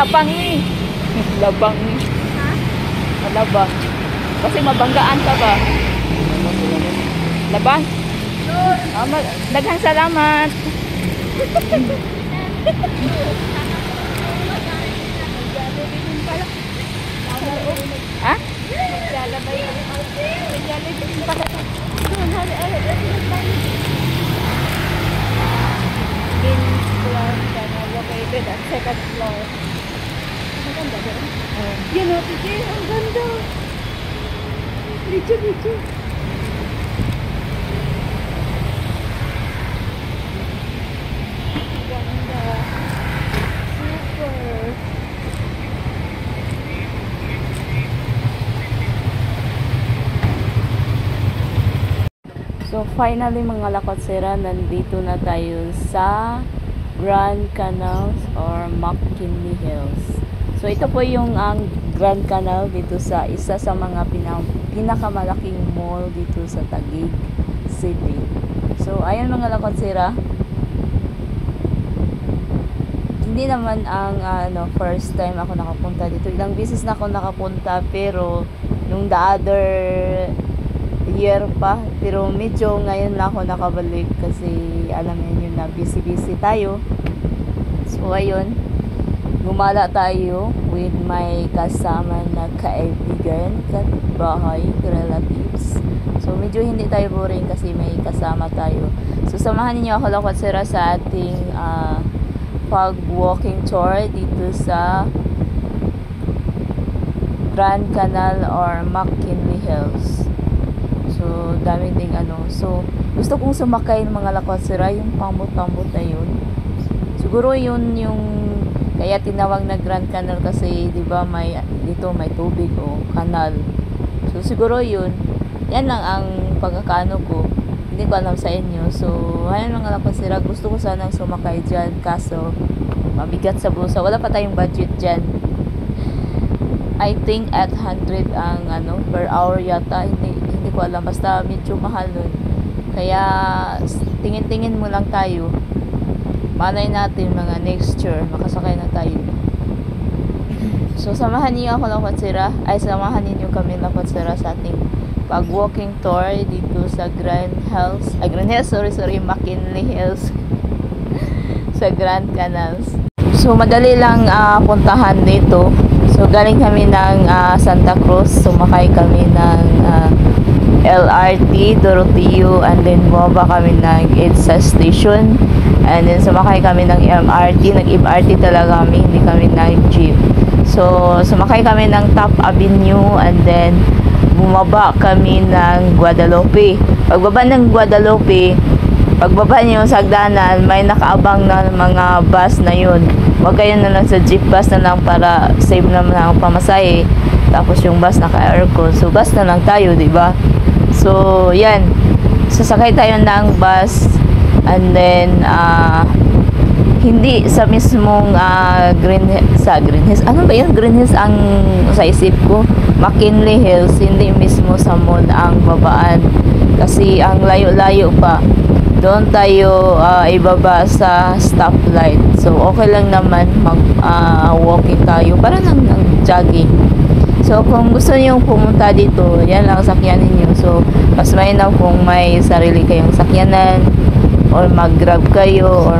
malabang ni. Labang ni. Ha? Malabang. Kasi mabanggaan ka ba? Labang? Daghang salamat. Ha? Located at second floor. Maganda ba? Yan o, Titi. Ang ganda. Video. Ganda. Super. So finally mga lakotsera, nandito na tayo sa Grand Canal or McKinley Hills. So ito po yung ang Grand Canal dito sa isa sa mga pinakamalaking mall dito sa Taguig City. So ayan mga lakotsera, hindi naman ang first time ako nakapunta dito. Ilang beses na ako nakapunta, pero nung the other year pa, pero medyo ngayon lang ako nakabalik kasi alam niyo na busy tayo. So ayun, gumala tayo with my kasama na kaibigan, kapitbahay, relatives. So medyo hindi tayo boring kasi may kasama tayo. So samahan niyo ako lakotsera sa ating pag-walking tour dito sa Grand Canal or McKinley Hills. So dami ding so gusto kong sumakay ng mga lakotsera, yung pambot-pambot na yun. Siguro yun yung kaya tinawag na Grand Canal kasi 'di ba dito may tubig o kanal. So siguro yun. Yan lang ang pagkakaano ko. Hindi ko alam sa inyo. So ayun mga lakotsera, gusto ko sanang sumakay diyan kaso mabigat sa bulsa. Wala pa tayong budget diyan. I think at 100 ang per hour yata, hindi ko alam, basta medyo mahal nun. Kaya tingin-tingin mo lang tayo. Malay natin mga next year makasakay na tayo. So samahan niyo ako lakotsera, samahan niyo kami lakotsera sa ating pag-walking tour dito sa McKinley Hills sa Grand Canals. So madali lang puntahan dito. So galing kami ng Santa Cruz, sumakay kami ng LRT Doroteo, and then bumaba kami ng EDSA station, and then sumakay kami ng MRT. Nag-MRT talaga kami, hindi kami nag-jeep. So sumakay kami ng Top Avenue, and then bumaba kami ng Guadalupe. Pagbaba ng Guadalupe, pagbaba niyo sa hagdanan, may nakaabang na mga bus na yun. Huwag kayo na lang sa jeep, bus na lang para save naman ang pamasahe. Tapos yung bus naka-aircon, so bus na lang tayo, diba? So yan, sasakay tayo ng bus, and then hindi sa mismong Green Hills. Ano ba yun? Green Hills ang sa isip ko. McKinley Hills, hindi mismo sa mall ang babaan kasi ang layo-layo pa. Doon tayo ibaba sa stoplight. So okay lang naman mag-walking tayo para lang ng jogging. So kung gusto niyo pumunta dito, yan lang sakyanin niyo. So mas mainam kung may sarili kayong sakyanan or mag-grab kayo or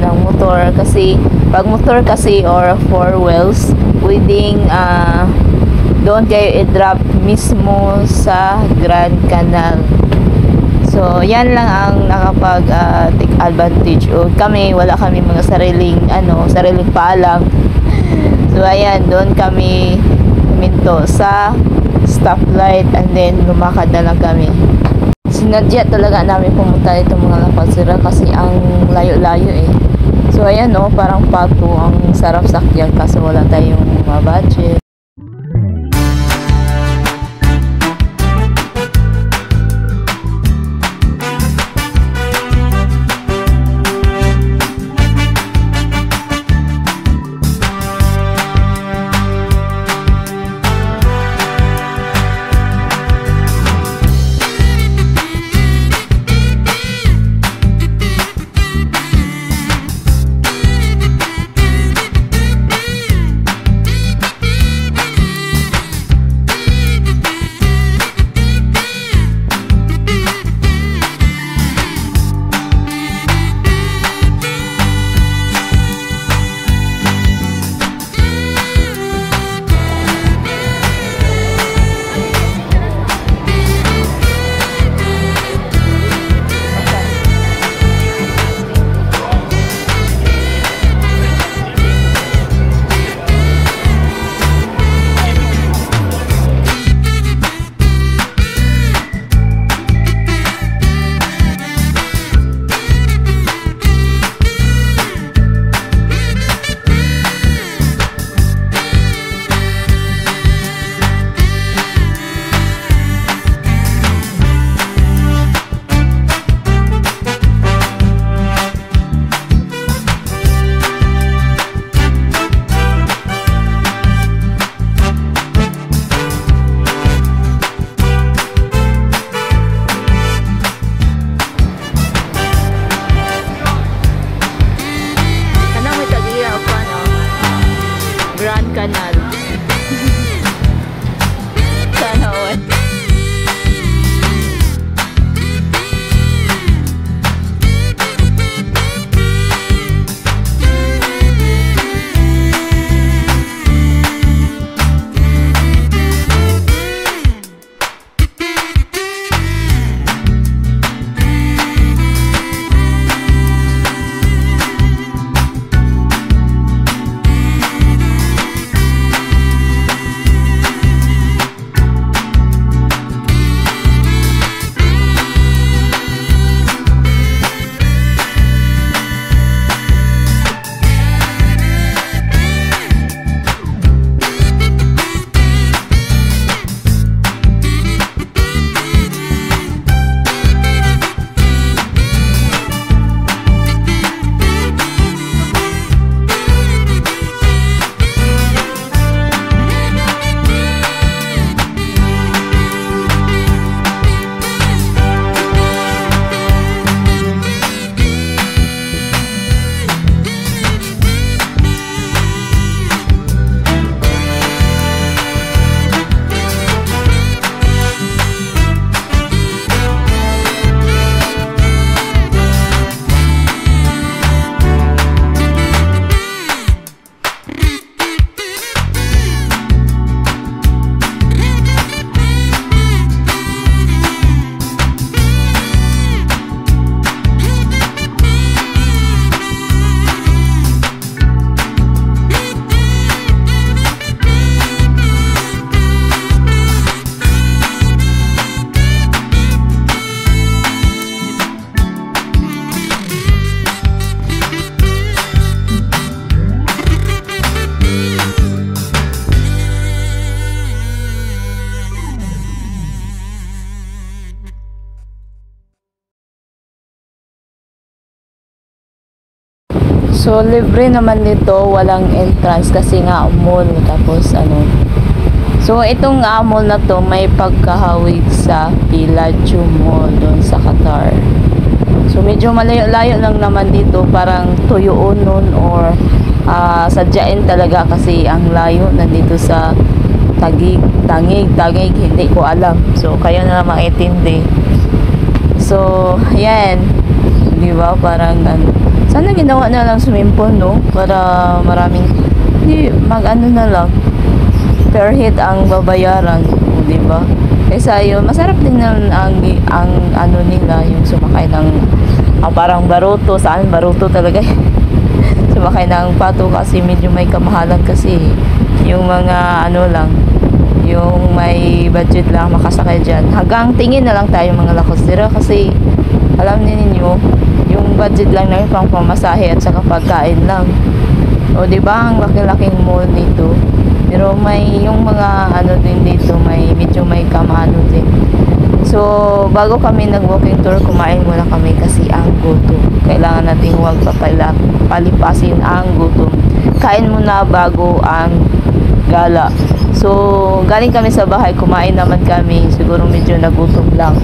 ng motor, kasi pag motor kasi or four wheels, pwedeng doon kayo i-drop mismo sa Grand Canal. So yan lang ang take advantage. O kami, wala kami mga sariling paalam. So ayan, doon kami minto sa stoplight, and then lumakad na lang kami. Sinadya talaga namin pumunta dito mga lakotsera kasi ang layo-layo eh. So ayan parang pato, ang sarap sakyan kasi wala tayong budget. So libre naman dito, walang entrance kasi nga mall. Tapos ano, so itong mall na to may pagkahawig sa Pilaggio Mall doon sa Qatar. So medyo malayo-layo lang naman dito, parang tuyoonon or sadyain talaga kasi ang layo nandito sa Tagig, hindi ko alam. So kayo na lang maintindi. So ayan, di ba, parang sana ginawa na lang swimming pool, no, para maraming mag-ano na lang per head ang babayaran, di ba? Kaysa yun, masarap din naman ang ano nila, yung sumakay ng parang baruto. Saan baruto talaga sumakay ng pato kasi medyo may kamahalan kasi yung mga ano lang, yung may budget lang makasakay dyan. Hanggang tingin na lang tayo mga lakosera kasi alam ninyo yung budget lang na pang pamasahe at saka pagkain lang. O di ba ang laki-laking mall dito, pero may yung mga ano din dito, may medyo may kamano din. So bago kami nag-walking tour, kumain muna kami kasi ang gutom. Kailangan nating huwag palipasin ang gutom. Kain muna bago ang gala. So galing kami sa bahay, kumain naman kami, siguro medyo nagutom lang.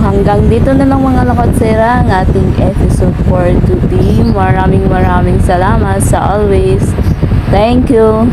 hanggang dito na lang mga Lokotsera ang ating episode for today. Maraming salamat sa always. Thank you.